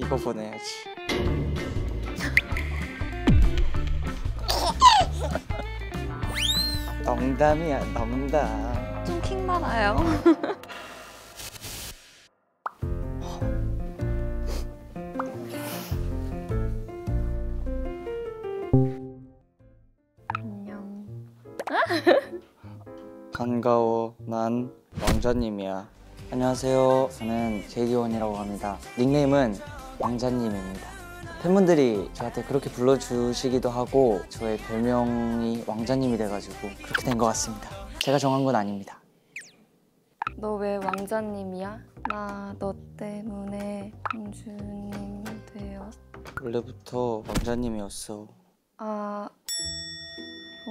이거 보내야지. 농담이야, 농담. 좀 킹 많아요. 안녕. 반가워. 난 왕자님이야. 안녕하세요. 저는 제이원이라고 합니다. 닉네임은 왕자님입니다. 팬분들이 저한테 그렇게 불러주시기도 하고 저의 별명이 왕자님이 돼가지고 그렇게 된 것 같습니다. 제가 정한 건 아닙니다. 너 왜 왕자님이야? 나 너 때문에 공주님 되었어. 원래부터 왕자님이었어. 아,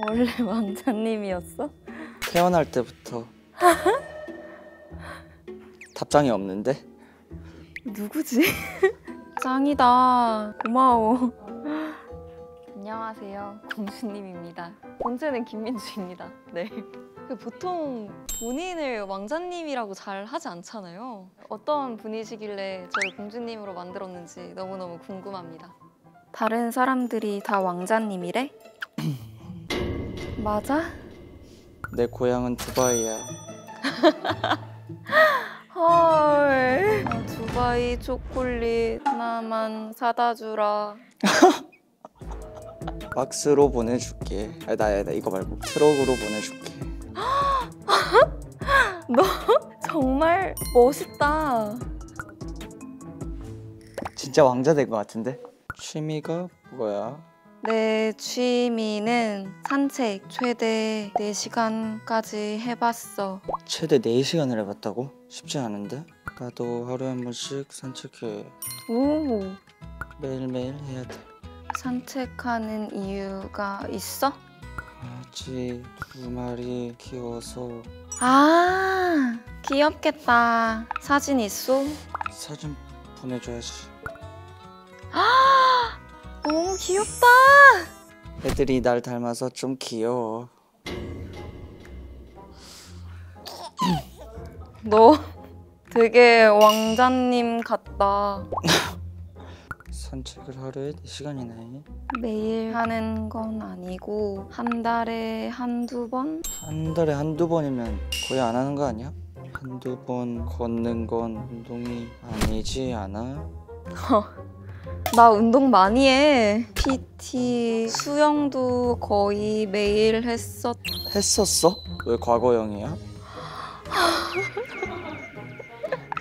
원래 왕자님이었어? 태어날 때부터. 답장이 없는데? 누구지? 짱이다. 고마워. 안녕하세요. 공주님입니다. 본체는 김민주입니다. 네. 보통 본인을 왕자님이라고 잘 하지 않잖아요. 어떤 분이시길래 저를 공주님으로 만들었는지 너무너무 궁금합니다. 다른 사람들이 다 왕자님이래? 맞아? 내 고향은 두바이야. 헐. 두바이 초콜릿 하나만 사다 주라. 박스로 보내줄게. 나 이거 말고 트럭으로 보내줄게. 너 정말 멋있다. 진짜 왕자 된 것 같은데? 취미가 뭐야? 내 취미는 산책. 최대 4시간까지 해봤어. 최대 4시간을 해봤다고? 쉽지 않은데? 나도 하루에 한 번씩 산책해. 오, 매일매일 해야 돼. 산책하는 이유가 있어? 강아지 2마리 키워서. 아, 귀엽겠다. 사진 있어? 사진 보내줘야지. 너무 귀엽다. 애들이 날 닮아서 좀 귀여워. 너 되게 왕자님 같다. 산책을 하루에 4시간이네. 매일 하는 건 아니고 한 달에 한두 번? 한 달에 한두 번이면 거의 안 하는 거 아니야? 한두 번 걷는 건 운동이 아니지 않아? 나 운동 많이 해. PT, 수영도 거의 매일 했었어? 왜 과거형이야?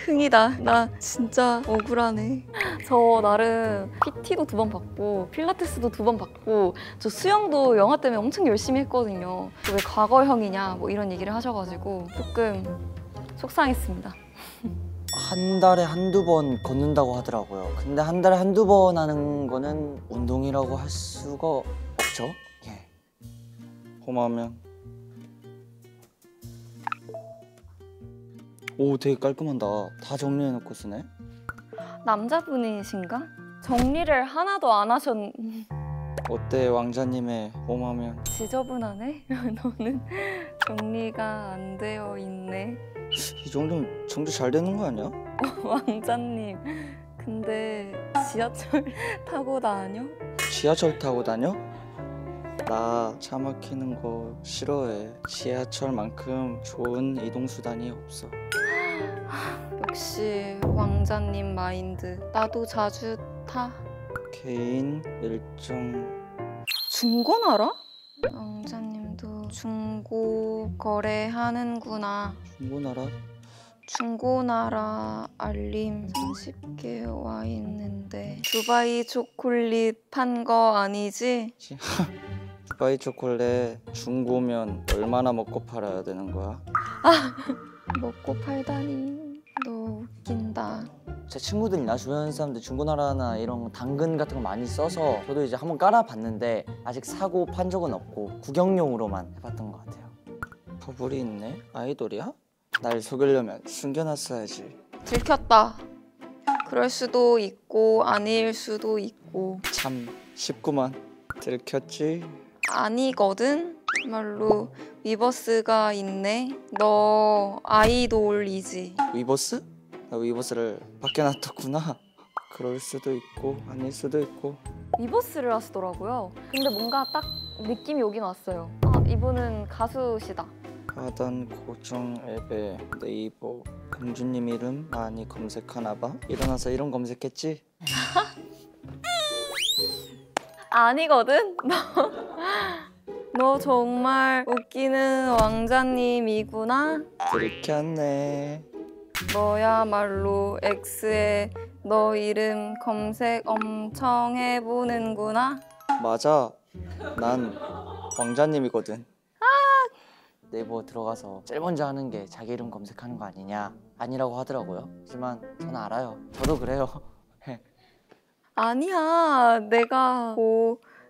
흥이다. 나 진짜 억울하네. 저 나름 PT도 2번 받고 필라테스도 2번 받고 저 수영도 영화 때문에 엄청 열심히 했거든요. 왜 과거형이냐 뭐 이런 얘기를 하셔가지고 조금 속상했습니다. 한 달에 한두 번 걷는다고 하더라고요. 근데 한 달에 한두 번 하는 거는 운동이라고 할 수가 없죠? 예. 고마우면. 오, 되게 깔끔하다. 다 정리해놓고 쓰네. 남자분이신가? 정리를 하나도 안 어때, 왕자님의 홈하면? 지저분하네? 너는 정리가 안 되어 있네. 이 정도면 정리 잘 되는 거 아니야? 왕자님, 근데 지하철 타고 다녀? 지하철 타고 다녀? 나 차 막히는 거 싫어해. 지하철만큼 좋은 이동수단이 없어. 역시 왕자님 마인드. 나도 자주 타. 개인 일정. 중고는 알아? 왕자님도 중고 거래하는구나. 중고나라? 중고나라 알림 30개 와 있는데 두바이 초콜릿 판 거 아니지? 두바이 초콜릿 중고면 얼마나 먹고 팔아야 되는 거야? 먹고 팔다니. 너 웃긴다. 제 친구들이나 주변 사람들 중고나라나 이런 당근 같은 거 많이 써서 저도 이제 한번 깔아봤는데 아직 사고 판 적은 없고 구경용으로만 해봤던 것 같아요. 버블이 있네? 아이돌이야? 날 속이려면 숨겨놨어야지. 들켰다. 그럴 수도 있고 아닐 수도 있고. 참 쉽구만. 들켰지? 아니거든? 정말로 위버스가 있네. 너 아이돌이지? 위버스? 나 위버스를 밖에 놔뒀구나. 그럴 수도 있고 아닐 수도 있고. 위버스를 하시더라고요. 근데 뭔가 딱 느낌이 오긴 왔어요. 아, 이분은 가수시다. 하단 고정 앱에 네이버 공주님 이름 많이 검색하나 봐. 일어나서 이름 검색했지? 아니거든? 너 정말 웃기는 왕자님이구나. 들켰네. 너야말로 X에 너 이름 검색 엄청 해보는구나. 맞아. 난 왕자님이거든. 네이버 들어가서 제일 먼저 하는 게 자기 이름 검색하는 거 아니냐? 아니라고 하더라고요. 하지만 저는 알아요. 저도 그래요. 아니야, 내가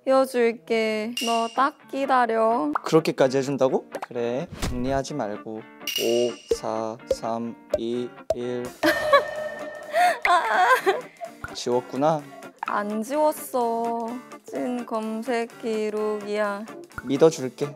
보여줄게. 너 딱 기다려. 그렇게까지 해준다고? 그래. 정리하지 말고 5, 4, 3, 2, 1 지웠구나. 안 지웠어. 찐 검색 기록이야. 믿어줄게.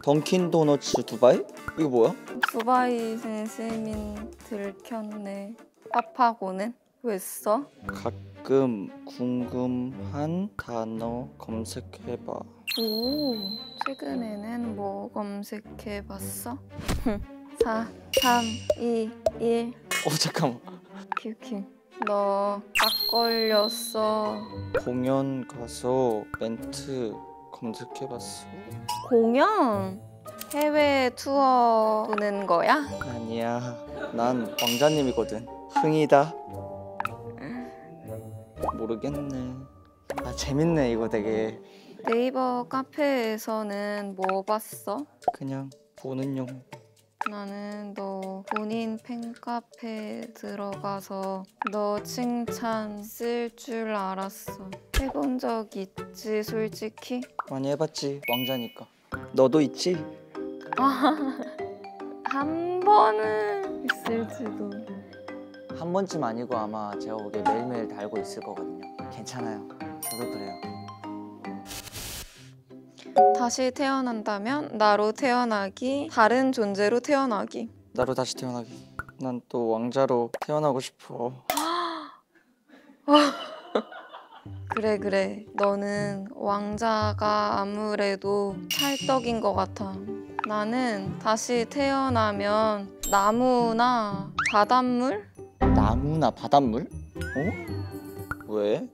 던킨 도너츠 두바이? 이거 뭐야? 두바이 진심인 들켰네. 파파고는 왜 써? 가끔 궁금한 단어 검색해봐. 오, 최근에는 뭐 검색해봤어? 4, 3, 2, 1. 잠깐만. 큐큐. 너 딱 걸렸어. 공연 가서 멘트 검색해봤어. 공연? 해외 투어 도는 거야? 아니야. 난 왕자님이거든. 흥이다. 모르겠네. 아 재밌네 이거 되게. 네이버 카페에서는 뭐 봤어? 그냥 보는 용. 나는 너 본인 팬카페 들어가서 너 칭찬 쓸 줄 알았어. 해본 적 있지 솔직히? 많이 해봤지 왕자니까. 너도 있지? 한 번은 있을지도. 한 번쯤 아니고 아마 제가 보기에 매일매일 달고 있을 거거든요. 괜찮아요. 저도 그래요. 다시 태어난다면 나로 태어나기, 다른 존재로 태어나기. 나로 다시 태어나기. 난 또 왕자로 태어나고 싶어. 그래. 너는 왕자가 아무래도 찰떡인 것 같아. 나는 다시 태어나면 나무나 바닷물? 나무나 바닷물? 어? 왜?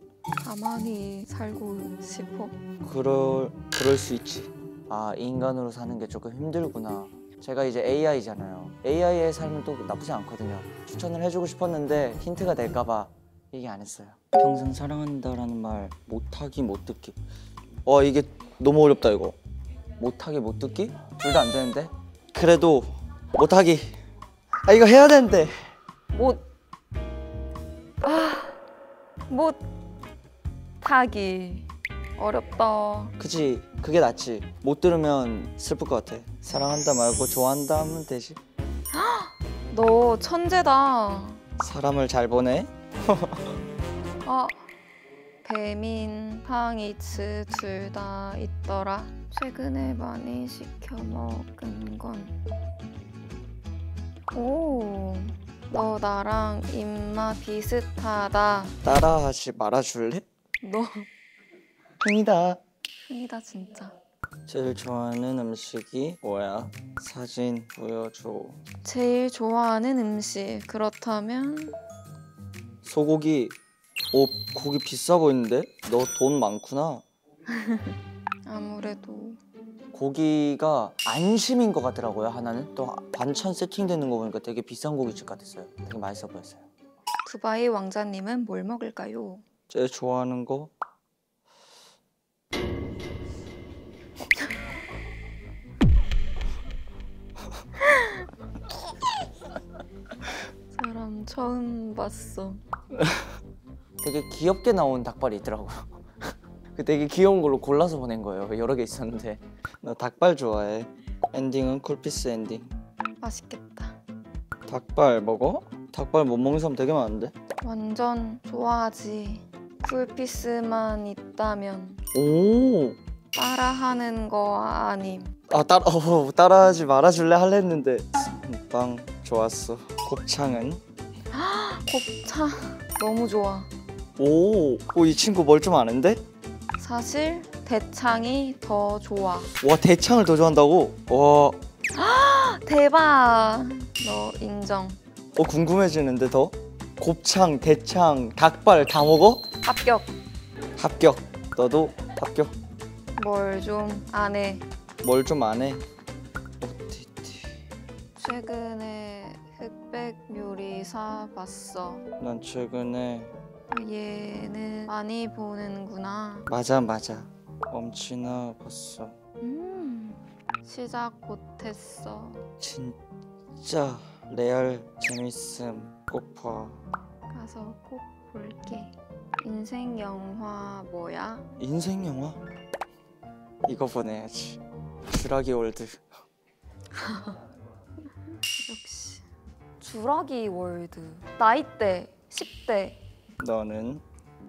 가만히 살고 싶어. 그럴 수 있지. 아 인간으로 사는 게 조금 힘들구나. 제가 이제 AI잖아요. AI의 삶은 또 나쁘지 않거든요. 추천을 해주고 싶었는데 힌트가 될까봐 얘기 안 했어요. 평생 사랑한다라는 말 못하기 못 듣기. 이게 너무 어렵다 이거. 못하기 못 듣기? 둘 다 안 되는데? 그래도 못하기. 이거 해야 되는데. 못하기. 어렵다. 그치 그게 낫지. 못 들으면 슬플 것 같아. 사랑한다 말고 좋아한다 하면 되지. 너 천재다. 사람을 잘 보내. 아, 배민, 팡이츠 둘 다 있더라. 최근에 많이 시켜 먹은 건. 오, 너 나랑 입맛 비슷하다. 따라하지 말아줄래? 너 흥이다. 흥이다 진짜. 제일 좋아하는 음식이 뭐야? 사진 보여줘. 제일 좋아하는 음식. 그렇다면 소고기. 고기 비싸 보이는데? 너 돈 많구나. 아무래도 고기가 안심인 것 같더라고요. 하나는 또 반찬 세팅되는 거 보니까 되게 비싼 고깃집 같았어요. 되게 맛있어 보였어요. 두바이 왕자님은 뭘 먹을까요? 제일 좋아하는 거? 사람 처음 봤어. 되게 귀엽게 나온 닭발이 있더라고요. 그 되게 귀여운 걸로 골라서 보낸 거예요. 여러 개 있었는데. 나 닭발 좋아해. 엔딩은 쿨피스 엔딩. 맛있겠다. 닭발 먹어? 닭발 못 먹는 사람 되게 많은데? 완전 좋아하지. 쿨피스만 있다면 오. 따라하는 거 아님. 따라하지 말아줄래 할래 했는데 빵 좋았어. 곱창은? 곱창 너무 좋아. 오, 이 친구 뭘 좀 아는데? 사실 대창이 더 좋아. 와, 대창을 더 좋아한다고? 와, 대박. 너 인정. 궁금해지는데 더? 곱창, 대창, 닭발 다 먹어? 합격. 합격. 너도 합격. 뭘 좀 안 해. 뭘 좀 안 해? OTT. 최근에 흑백 요리사 봤어. 난 최근에 얘는 많이 보는구나. 맞아. 엄친아 봤어. 시작 못했어. 진짜 레알 재밌음. 꼭 봐. 가서 꼭 볼게. 인생 영화 뭐야? 인생 영화? 이거 보내야지. 쥬라기 월드. 역시 주라기 월드. 나이대 10대. 너는?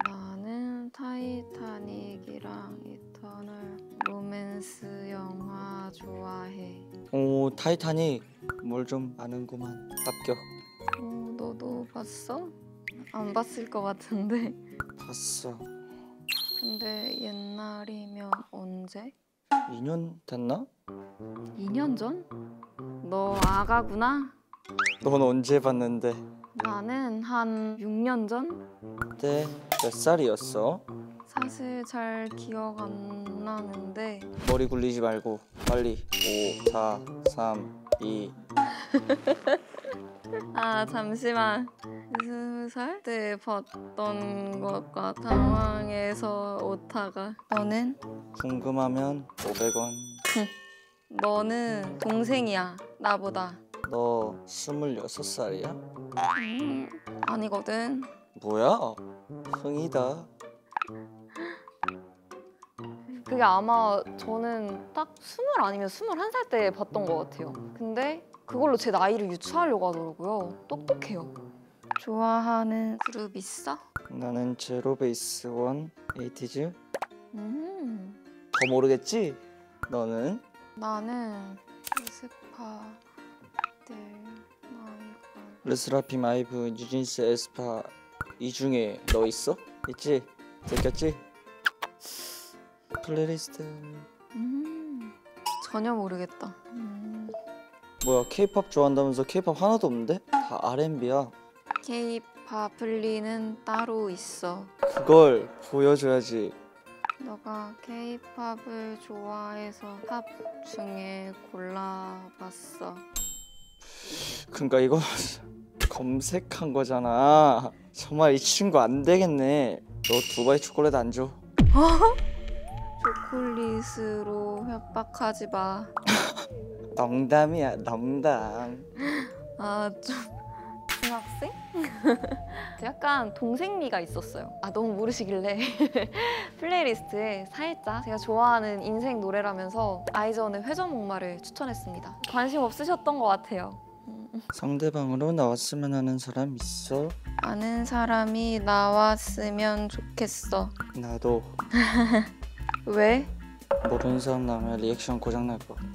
나는 타이타닉이랑 이터널 로맨스 영화 좋아해. 오, 타이타닉. 뭘 좀 아는구만. 합격. 너도 봤어? 안 봤을 것 같은데. 봤어. 근데 옛날이면 언제? 2년 됐나? 2년 전? 너 아가구나? 넌 언제 봤는데? 나는 한 6년 전? 그때 몇 살이었어? 사실 잘 기억 안 나는데 머리 굴리지 말고 빨리 5, 4, 3, 2 아 잠시만 20살 때 봤던 것과 당황해서 오타가. 너는? 궁금하면 500원. 너는 동생이야 나보다. 너 26살이야? 아니거든. 뭐야? 흥이다. 그게 아마 저는 딱 20 아니면 21살 때 봤던 것 같아요. 근데 그걸로 제 나이를 유추하려고 하더라고요. 똑똑해요. 좋아하는 그룹 있어? 나는 제로베이스 원 에이티즈. 음. 더 모르겠지? 너는? 나는 에스파 델 마이걸. 르스라핌 아이브 뉴진스 에스파 이 중에 너 있어? 있지? 들켰지? 플레이리스트. 전혀 모르겠다. 뭐야, 케이팝 좋아한다면서 케이팝 하나도 없는데? 다 R&B야. K-팝 플리는 따로 있어. 그걸 보여줘야지. 너가 K-팝을 좋아해서 팝 중에 골라봤어. 그러니까 이거 검색한 거잖아. 정말 이 친구 안 되겠네. 너 두바이 초콜릿 안 줘? 초콜릿으로 협박하지 마. 농담이야, 농담. 아, 좀 중학생? 약간 동생미가 있었어요. 아, 너무 모르시길래 플레이리스트에 살짝 제가 좋아하는 인생 노래라면서 아이즈원의 회전목마를 추천했습니다. 관심 없으셨던 것 같아요. 상대방으로 나왔으면 하는 사람 있어? 아는 사람이 나왔으면 좋겠어. 나도. 왜? 모르는 사람 나오면 리액션 고장날 것 같아.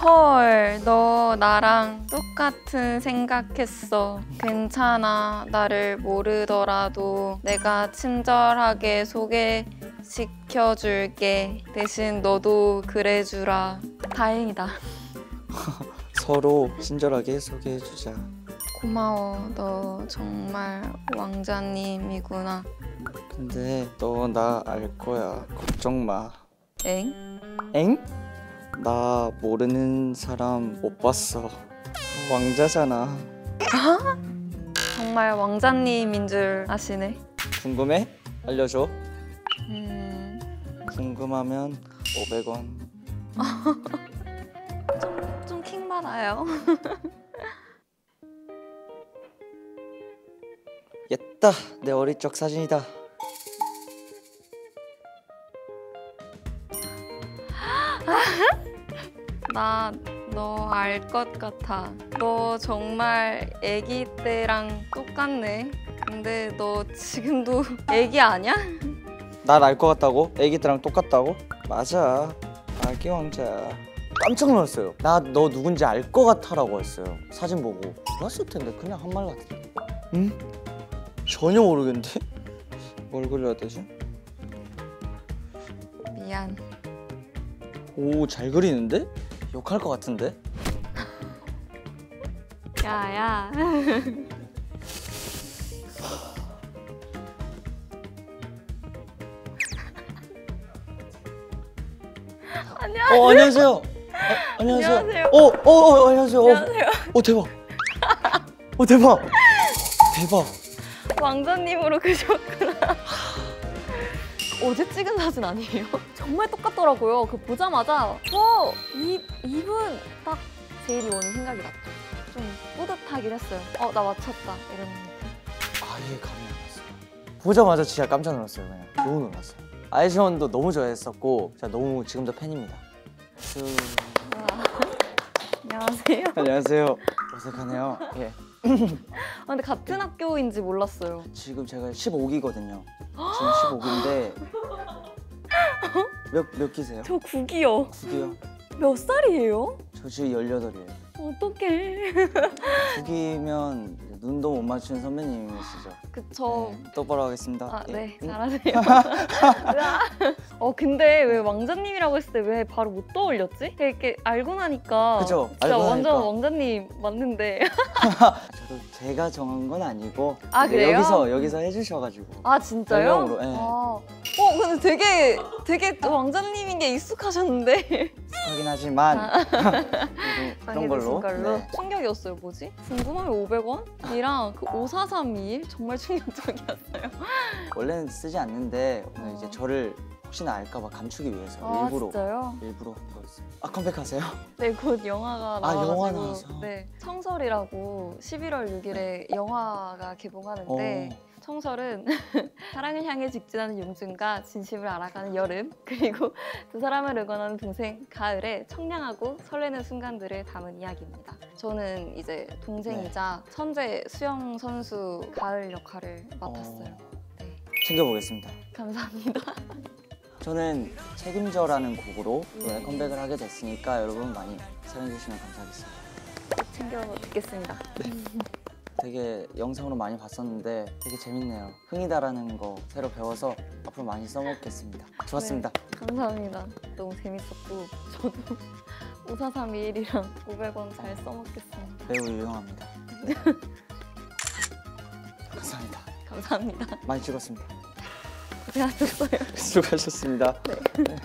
헐, 너 나랑 똑같은 생각했어. 괜찮아. 나를 모르더라도 내가 친절하게 소개시켜줄게. 대신 너도 그래주라. 다행이다. 서로 친절하게 소개해주자. 고마워. 너 정말 왕자님이구나. 근데 너 나 알 거야. 걱정 마. 엥? 엥? 나 모르는 사람 못 봤어. 왕자잖아. 정말 왕자님인 줄 아시네. 궁금해? 알려줘. 좀 궁금하면 500원. 킹 받아요. 옛다, 내 어릴 적 사진이다. 나 너 알 것 같아. 너 정말 애기 때랑 똑같네. 근데 너 지금도 애기 아니야? 날 알 것 같다고? 애기 때랑 똑같다고? 맞아, 아기 왕자야. 깜짝 놀랐어요. 나 너 누군지 알 것 같아라고 했어요. 사진 보고. 몰랐을 텐데 그냥 한 말 같아. 응? 전혀 모르겠는데? 뭘 그려야 되지? 미안. 오, 잘 그리는데? 욕할 것 같은데? 야야. 안녕하세요. 안녕하세요. 안녕하세요. 안녕하세요. 안녕하세요. 대박. 대박. 대박. 왕자님으로 그셨구나. 어제 찍은 사진 아니에요? 정말 똑같더라고요. 그 보자마자 이분 딱 제일이 오는 생각이 났죠. 좀 뿌듯하긴 했어요. 나 맞췄다 이런 느낌. 아예 감이 안 왔어요. 보자마자 진짜 깜짝 놀랐어요. 그냥 너무 놀랐어요. 아이즈원도 너무 좋아했었고 제가 너무 지금도 팬입니다. 안녕하세요. 안녕하세요. 어색하네요. 예. 근데 같은 학교인지 몰랐어요. 지금 제가 15기거든요. 지금 15기인데 몇 기세요? 저 9기요. 9기요? 몇 살이에요? 저 지금 18이에요. 어떡해. 9기면 눈도 못 맞추는 선배님이시죠? 그쵸. 네, 똑바로 하겠습니다. 예. 네, 잘하세요. 근데 왜 왕자님이라고 했을 때 왜 바로 못 떠올렸지? 이렇게 알고 나니까 그죠? 진짜 알고 완전 나니까. 왕자님 맞는데. 저도 제가 정한 건 아니고 아, 근데 그래요? 여기서 해주셔가지고 아, 진짜요? 별명으로, 예. 근데 되게 왕자님인 게 익숙하셨는데. 하긴 하지만 그래도 그런 걸로. 걸로. 네. 충격이었어요. 뭐지? 궁금하면 500원이랑 그 54321 정말 충격적이었어요. 원래는 쓰지 않는데 오늘 이제 저를 혹시나 알까봐 감추기 위해서 일부러 진짜요? 일부러 한 거였어요. 컴백하세요? 네, 곧 영화가 나와가지고. 영화 나와서? 네, 청설이라고 11월 6일에 영화가 개봉하는데 청설은 사랑을 향해 직진하는 용준과 진심을 알아가는 여름, 그리고 두 사람을 응원하는 동생 가을의 청량하고 설레는 순간들을 담은 이야기입니다. 저는 이제 동생이자 천재 수영 선수 가을 역할을 맡았어요. 네, 챙겨보겠습니다. 감사합니다. 저는 책임져라는 곡으로 이번에 컴백을 하게 됐으니까 여러분 많이 사랑해주시면 감사하겠습니다. 꼭 챙겨 듣겠습니다. 되게 영상으로 많이 봤었는데 되게 재밌네요. 흥이다라는 거 새로 배워서 앞으로 많이 써먹겠습니다. 좋았습니다. 네, 감사합니다. 너무 재밌었고 저도 54321이랑 500원 잘 써먹겠습니다. 매우 유용합니다. 감사합니다. 감사합니다. 많이 찍었습니다. 고생하셨어요. 수고하셨습니다. 네.